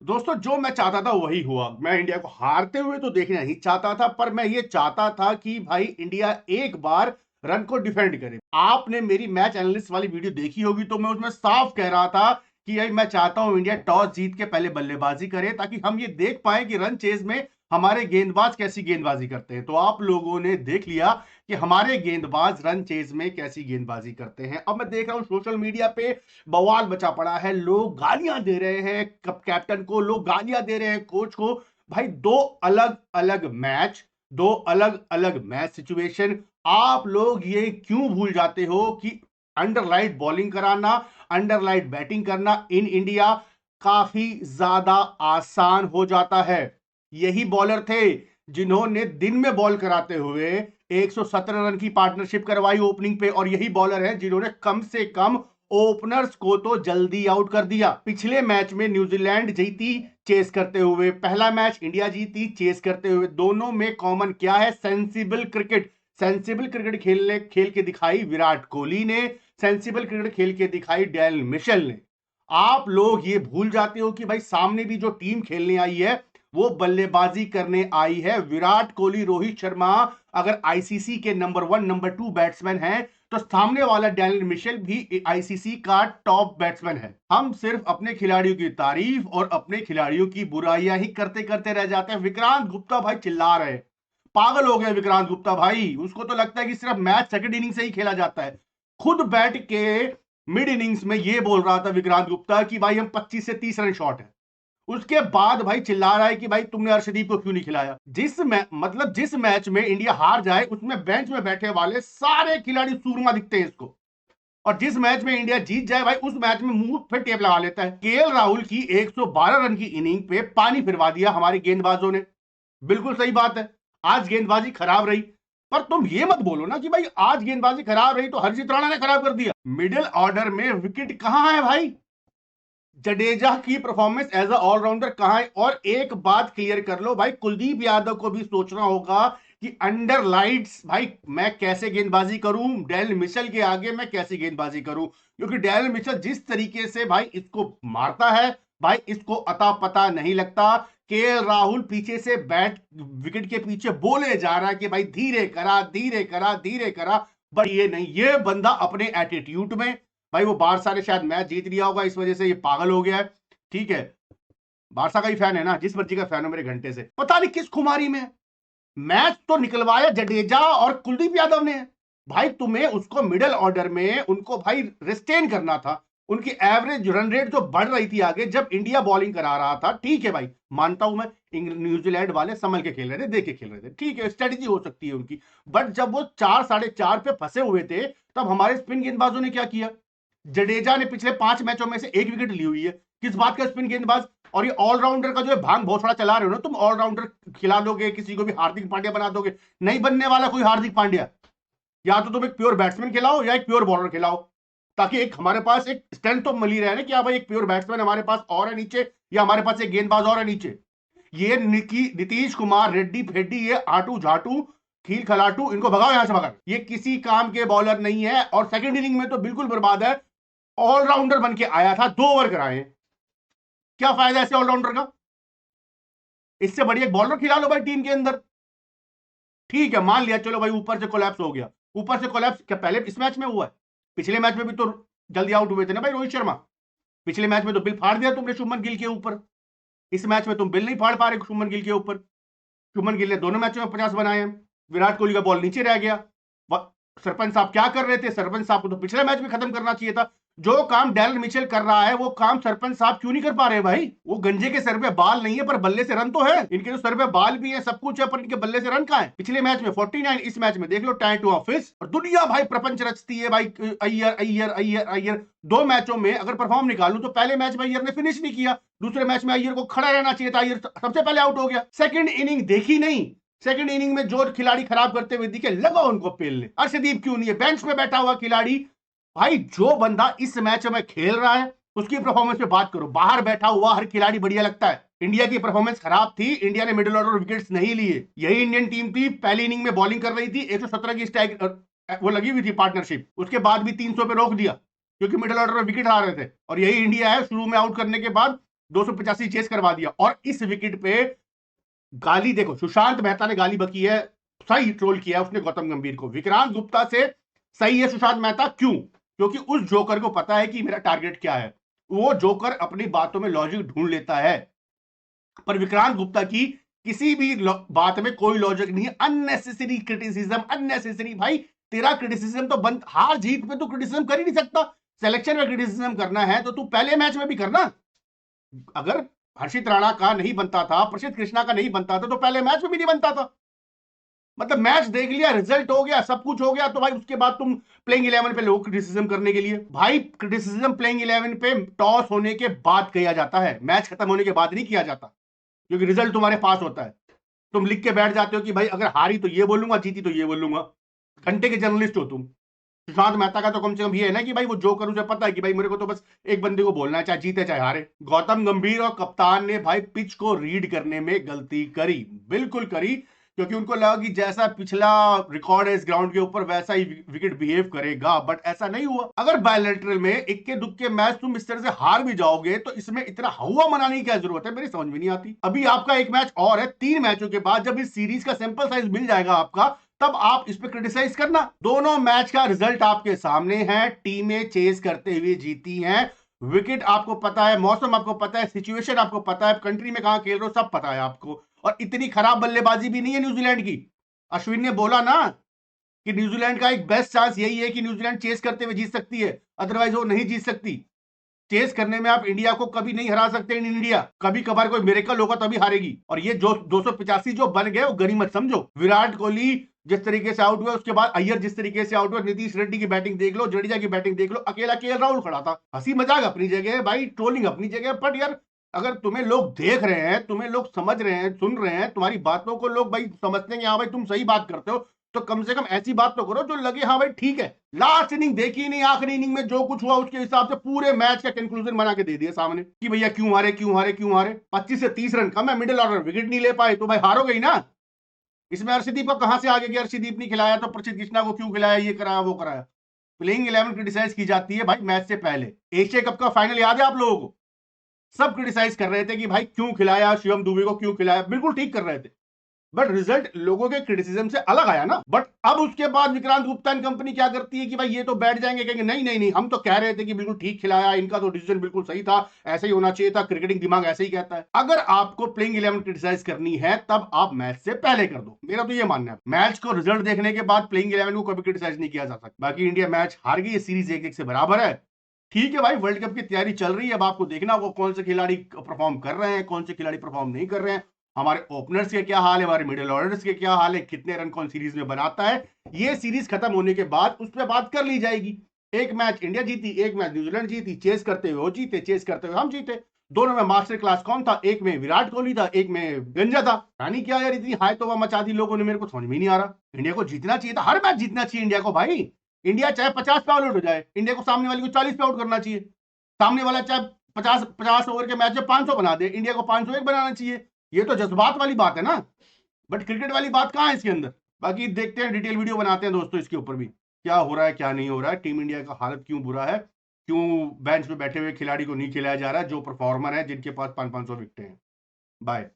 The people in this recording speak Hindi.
दोस्तों, जो मैं चाहता था वही हुआ। मैं इंडिया को हारते हुए तो देखना नहीं चाहता था, पर मैं ये चाहता था कि भाई इंडिया एक बार रन को डिफेंड करे। आपने मेरी मैच एनालिस्ट वाली वीडियो देखी होगी, तो मैं उसमें साफ कह रहा था कि भाई मैं चाहता हूं इंडिया टॉस जीत के पहले बल्लेबाजी करे, ताकि हम ये देख पाए कि रन चेज में हमारे गेंदबाज कैसी गेंदबाजी करते हैं। तो आप लोगों ने देख लिया कि हमारे गेंदबाज रन चेज में कैसी गेंदबाजी करते हैं। अब मैं देख रहा हूं सोशल मीडिया पे बवाल बचा पड़ा है, लोग गालियां दे रहे हैं कैप्टन को, लोग गालियां दे रहे हैं कोच को। भाई दो अलग अलग मैच सिचुएशन। आप लोग ये क्यों भूल जाते हो कि अंडरलाइट बॉलिंग कराना, अंडरलाइट बैटिंग करना इन इंडिया काफी ज्यादा आसान हो जाता है। यही बॉलर थे जिन्होंने दिन में बॉल कराते हुए 117 रन की पार्टनरशिप करवाई ओपनिंग पे, और यही बॉलर है जिन्होंने कम से कम ओपनर्स को तो जल्दी आउट कर दिया। पिछले मैच में न्यूजीलैंड जीती चेस करते हुए, पहला मैच इंडिया जीती चेस करते हुए। दोनों में कॉमन क्या है? Sensible cricket. सेंसिबल क्रिकेट खेल के दिखाई विराट कोहली ने, सेंसिबल क्रिकेट खेल के दिखाई डेल मिशेल ने। आप लोग ये भूल जाते हो कि भाई सामने भी जो टीम खेलने आई है वो बल्लेबाजी करने आई है। विराट कोहली, रोहित शर्मा अगर आईसीसी के नंबर 1 नंबर 2 बैट्समैन हैं, तो सामने वाला डैनियल मिशेल भी आईसीसी का टॉप बैट्समैन है। हम सिर्फ अपने खिलाड़ियों की तारीफ और अपने खिलाड़ियों की बुराइयां ही करते करते रह जाते हैं। विक्रांत गुप्ता भाई चिल्ला रहे, पागल हो गए विक्रांत गुप्ता भाई। उसको तो लगता है कि सिर्फ मैच सेकंड इनिंग से ही खेला जाता है। खुद बैठ के मिड इनिंग्स में ये बोल रहा था विक्रांत गुप्ता कि भाई हम 25 से 30 रन शॉर्ट है। उसके बाद भाई चिल्ला रहा है कि भाई तुमने अर्शदीप को क्यों नहीं खिलाया। जिस मैच में इंडिया हार जाए उसमें बेंच में बैठे वाले सारे खिलाड़ी सूरमा दिखते हैं इसको, और जिस मैच में इंडिया जीत जाए भाई उस मैच में मुंह पे टेप लगा लेता है। केएल राहुल की 112 रन की इनिंग पे पानी फिरवा दिया हमारे गेंदबाजों ने। बिल्कुल सही बात है, आज गेंदबाजी खराब रही। पर तुम ये मत बोलो ना कि भाई आज गेंदबाजी खराब रही तो हरजीत राणा ने खराब कर दिया। मिडिल ऑर्डर में विकेट कहां है भाई? जडेजा की परफॉर्मेंस एज अ ऑलराउंडर कहां है? और एक बात क्लियर कर लो भाई, कुलदीप यादव को भी सोचना होगा कि अंडर लाइट्स भाई मैं कैसे गेंदबाजी करूं, डेल मिशेल के आगे मैं कैसे गेंदबाजी करूं। क्योंकि डेल मिशेल जिस तरीके से भाई इसको मारता है, भाई इसको अता पता नहीं लगता। केएल राहुल पीछे से बैट विकेट के पीछे बोले जा रहा है कि भाई धीरे करा धीरे करा धीरे करा, बट ये नहीं, ये बंदा अपने एटीट्यूड में, भाई वो बारसा ने शायद मैच जीत लिया होगा इस वजह से ये पागल हो गया है। ठीक है, बारसा का ही फैन है ना, जिस मर्जी का फैन हो मेरे घंटे से, पता नहीं किस खुमारी में। मैच तो निकलवाया जडेजा और कुलदीप यादव ने। भाई तुम्हें उसको मिडिल ऑर्डर में उनको भाई रिस्टेन करना था। उनकी एवरेज रन रेट जो बढ़ रही थी आगे जब इंडिया बॉलिंग करा रहा था, ठीक है भाई मानता हूं मैं, न्यूजीलैंड वाले संभल के खेल रहे थे, देख के खेल रहे थे, ठीक है स्ट्रेटेजी हो सकती है उनकी। बट जब वो 4 साढ़े 4 पे फंसे हुए थे, तब हमारे स्पिन गेंदबाजों ने क्या किया? जडेजा ने पिछले 5 मैचों में से 1 विकेट ली हुई है। किस बात का स्पिन गेंदबाज? और ये ऑलराउंडर का जो है भांग भौसड़ा चला रहे हो ना तुम, ऑलराउंडर खिला दोगे किसी को भी, हार्दिक पांड्या बना दोगे। नहीं बनने वाला कोई हार्दिक पांड्या। या तो तुम एक प्योर बैट्समैन खिलाओ या एक प्योर बॉलर खिलाओ, ताकि एक हमारे पास एक स्ट्रेंथ तो मिली रहे ना कि हाँ भाई एक प्योर बैट्समैन हमारे पास और है नीचे, या हमारे पास एक गेंदबाज और है नीचे। ये नीतीश कुमार रेड्डी फेड्डी, ये आटू झाटू खील खलाटू, इनको भगाओ यहां से भगा। ये किसी काम के बॉलर नहीं है, और सेकंड इनिंग में तो बिल्कुल बर्बाद है। ऑलराउंडर बन के आया था, 2 ओवर कराए, क्या फायदा ऐसे ऑलराउंडर का? इससे बढ़िया एक बॉलर खिला लो भाई टीम के अंदर। ठीक है मान लिया, चलो भाई ऊपर से कोलैप्स हो गया। ऊपर से कोलैप्स क्या पहले इस मैच में हुआ है? पिछले मैच में भी तो जल्दी आउट हुए थे ना भाई रोहित शर्मा। पिछले मैच में तो बिल फाड़ दिया तुमने शुभमन गिल के ऊपर। इस मैच में तुम बिल नहीं फाड़ पा रहे शुभमन गिल के ऊपर। शुभमन गिल ने दोनों मैचों में 50 बनाए हैं। विराट कोहली का बॉल नीचे रह गया। सरपंच साहब क्या कर रहे थे? सरपंच साहब को तो पिछले मैच में खत्म करना चाहिए था। जो काम डेल मिचेल कर रहा है वो काम सरपंच साहब क्यों नहीं कर पा रहे भाई? वो गंजे के सर पे बाल नहीं है, पर बल्ले से रन तो है। इनके तो सर पे बाल भी है, सब कुछ है, पर इनके बल्ले से रन कहां है? पिछले मैच में 49, इस मैच में देख लो टाइम टू ऑफिस। और दुनिया भाई प्रपंच रचती है भाई, अय्यर अय्यर अय्यर अय्यर। 2 मैचों में अगर परफॉर्म निकालू तो पहले मैच में अय्यर ने फिनिश नहीं किया, दूसरे मैच में अय्यर को खड़ा रहना चाहिए था, अय्यर सबसे पहले आउट हो गया। सेकंड इनिंग देखी नहीं? सेकंड इनिंग में जो खिलाड़ी खराब करते हुए दिखे लगा उनको पेलने। अर्शदीप क्यों नहीं है? बेंच पे बैठा हुआ खिलाड़ी। भाई जो बंदा इस मैच में खेल रहा है उसकी परफॉर्मेंस पे बात करो, बाहर बैठा हुआ हर खिलाड़ी बढ़िया लगता है। इंडिया की परफॉर्मेंस खराब थी, इंडिया ने मिडिल ऑर्डर विकेट्स नहीं लिए। यही इंडियन टीम थी, पहली इनिंग में बॉलिंग कर रही थी, 117 की स्ट्राइक वो लगी हुई थी पार्टनरशिप, उसके बाद भी 300 पे रोक दिया क्योंकि मिडिल ऑर्डर में विकेट आ रहे थे। और यही इंडिया है शुरू में आउट करने के बाद 285 चेस करवा दिया। और इस विकेट पे गाली देखो, सुशांत मेहता ने गाली बकी है, सही ट्रोल किया है उसने गौतम गंभीर को। विक्रांत गुप्ता से सही है सुशांत मेहता, क्यों? क्योंकि उस जोकर को पता है कि मेरा टारगेट क्या है। वो जोकर अपनी बातों में लॉजिक ढूंढ लेता है, पर विक्रांत गुप्ता की किसी भी बात में कोई लॉजिक नहीं है। Unnecessary criticism, unnecessary. भाई तेरा क्रिटिसिज्म तो बंद, हार जीत में तू क्रिटिसिज्म कर ही नहीं सकता। सिलेक्शन में क्रिटिसिज्म करना है तो तू पहले मैच में भी करना। अगर हर्षित राणा का नहीं बनता था, प्रसिद्ध कृष्णा का नहीं बनता था, तो पहले मैच में भी नहीं बनता था। मतलब मैच देख लिया, रिजल्ट हो गया, सब कुछ हो गया, तो भाई उसके बाद तुम प्लेइंग 11 पे लोग क्रिटिसिज्म करने के लिए। भाई क्रिटिसिज्म प्लेइंग 11 पे टॉस होने के बाद किया जाता है, मैच खत्म होने के बाद नहीं किया जाता, क्योंकि रिजल्ट तुम्हारे पास होता है। तुम लिख के बैठ जाते हो कि भाई अगर हारी तो ये बोलूंगा, जीती तो ये बोलूंगा। घंटे के जर्नलिस्ट हो तुम। सुशांत मेहता का तो कम से कम ये है ना कि भाई वो जो करूं, उसे पता है कि भाई मेरे को तो बस एक बंदे को बोलना है, चाहे जीते चाहे हारे। गौतम गंभीर और कप्तान ने भाई पिच को रीड करने में गलती करी, बिल्कुल करी, क्योंकि उनको लगा कि जैसा पिछला रिकॉर्ड है इस ग्राउंड के ऊपर वैसा ही विकेट बिहेव करेगा, बट ऐसा नहीं हुआ। अगर बायलैटरल में इक्के दुक्के मैच तुम इस तरह से हार भी जाओगे तो इसमें इतना हवा मनाने की क्या जरूरत है, मेरी समझ में नहीं आती। अभी आपका एक मैच और है, 3 मैचों के बाद जब इस सीरीज का सैंपल साइज मिल जाएगा आपका, तब आप इस पे क्रिटिसाइज करना। दोनों मैच का रिजल्ट आपके सामने है, टीमें चेस करते हुए जीती हैं, विकेट आपको पता है, मौसम आपको पता है, सिचुएशन आपको पता है, कंट्री में कहां खेल रहे हो सब पता है आपको। और इतनी खराब बल्लेबाजी भी नहीं है न्यूजीलैंड की। अश्विन ने बोला ना कि न्यूजीलैंड का एक बेस्ट चांस यही है कि न्यूजीलैंड चेस करते हुए जीत सकती है, अदरवाइज वो नहीं जीत सकती। चेस करने में आप इंडिया को कभी नहीं हरा सकते। इन इंडिया कभी कभार कोई मिरेकल होगा तभी हारेगी। और ये जो 285 जो बन गए वो गनीमत समझो। विराट कोहली जिस तरीके से आउट हुआ, उसके बाद अय्यर जिस तरीके से आउट हुआ, नीतीश रेड्डी की बैटिंग देख लो, जडेजा की बैटिंग देख लो, अकेला केएल राहुल खड़ा था। हंसी मजाक अपनी जगह है भाई, ट्रोलिंग अपनी जगह है, बट यार अगर तुम्हें लोग देख रहे हैं, तुम्हें लोग समझ रहे हैं, सुन रहे हैं, तुम्हारी बातों को लोग भाई समझते हैं कि हाँ भाई तुम सही बात करते हो, तो कम से कम ऐसी बात तो करो जो लगे हाँ भाई ठीक है। लास्ट इनिंग देखी नहीं, आखिरी इनिंग में जो कुछ हुआ उसके हिसाब से पूरे मैच का कंक्लूजन बना के दे दिया सामने कि भैया क्यों हारे, क्यों हारे, क्यों हारे। 25 से 30 रन कम है, मिडिल ऑर्डर विकेट नहीं ले पाए, तो भाई हारोगे ही ना। इसमें अर्शदीप को कहां से आगे गया, अर्शदीप नहीं खिलाया तो प्रसिद्ध कृष्णा को क्यों खिलाया, ये कराया वो कराया। प्लेइंग 11 क्रिटिसाइज की जाती है भाई मैच से पहले। एशिया कप का फाइनल याद है आप लोगों को, सब क्रिटिसाइज कर रहे थे कि भाई क्यों खिलाया, शिवम दुबे को क्यों खिलाया, बिल्कुल ठीक कर रहे थे, बट रिजल्ट लोगों के क्रिटिसिज्म से अलग आया ना। बट अब उसके बाद विक्रांत गुप्ता एंड कंपनी क्या करती है कि भाई ये तो बैठ जाएंगे, कहेंगे नहीं नहीं नहीं, हम तो कह रहे थे कि बिल्कुल ठीक खिलाया, इनका तो डिसीजन बिल्कुल सही था, ऐसे ही होना चाहिए था, क्रिकेटिंग दिमाग ऐसे ही कहता है। अगर आपको प्लेइंग 11 क्रिटिसाइज करनी है तब आप मैच से पहले कर दो, मेरा तो ये मानना है। मैच को रिजल्ट देखने के बाद प्लेइंग 11 को कभी क्रिटिसाइज नहीं किया जा सकता। बाकी इंडिया मैच हार गई, सीरीज 1-1 से बराबर है, ठीक है भाई, वर्ल्ड कप की तैयारी चल रही है, अब आपको देखना होगा कौन से खिलाड़ी परफॉर्म कर रहे हैं, कौन से खिलाड़ी परफॉर्म नहीं कर रहे हैं, हमारे ओपनर्स के क्या हाल है, हमारे मिडिल ऑर्डर्स के क्या हाल है, कितने रन कौन सीरीज में बनाता है। ये सीरीज खत्म होने के बाद उस पर बात कर ली जाएगी। एक मैच इंडिया जीती, एक मैच न्यूजीलैंड जीती, चेस करते हुए वो जीते, चेस करते हुए हम जीते। दोनों में मास्टर क्लास कौन था, एक में विराट कोहली था, एक में गंजा था। रानी क्या यार इतनी हाई तो मचा दी लोगों ने, मेरे को समझ में नहीं आ रहा। इंडिया को जीतना चाहिए था, हर मैच जीतना चाहिए इंडिया को भाई। इंडिया चाहे 50 पे आउट हो जाए, इंडिया को सामने वाले को 40 पे आउट करना चाहिए। सामने वाला चाहे 50 ओवर के मैच में 500 बना दे, इंडिया को 501 बनाना चाहिए। ये तो जज्बात वाली बात है ना, बट क्रिकेट वाली बात कहां है इसके अंदर। बाकी देखते हैं, डिटेल वीडियो बनाते हैं दोस्तों इसके ऊपर भी, क्या हो रहा है क्या नहीं हो रहा है, टीम इंडिया का हालत क्यों बुरा है, क्यों बेंच पे बैठे हुए खिलाड़ी को नहीं खिलाया जा रहा है जो परफॉर्मर है, जिनके पास 500-500 विकेटें हैं। बाय।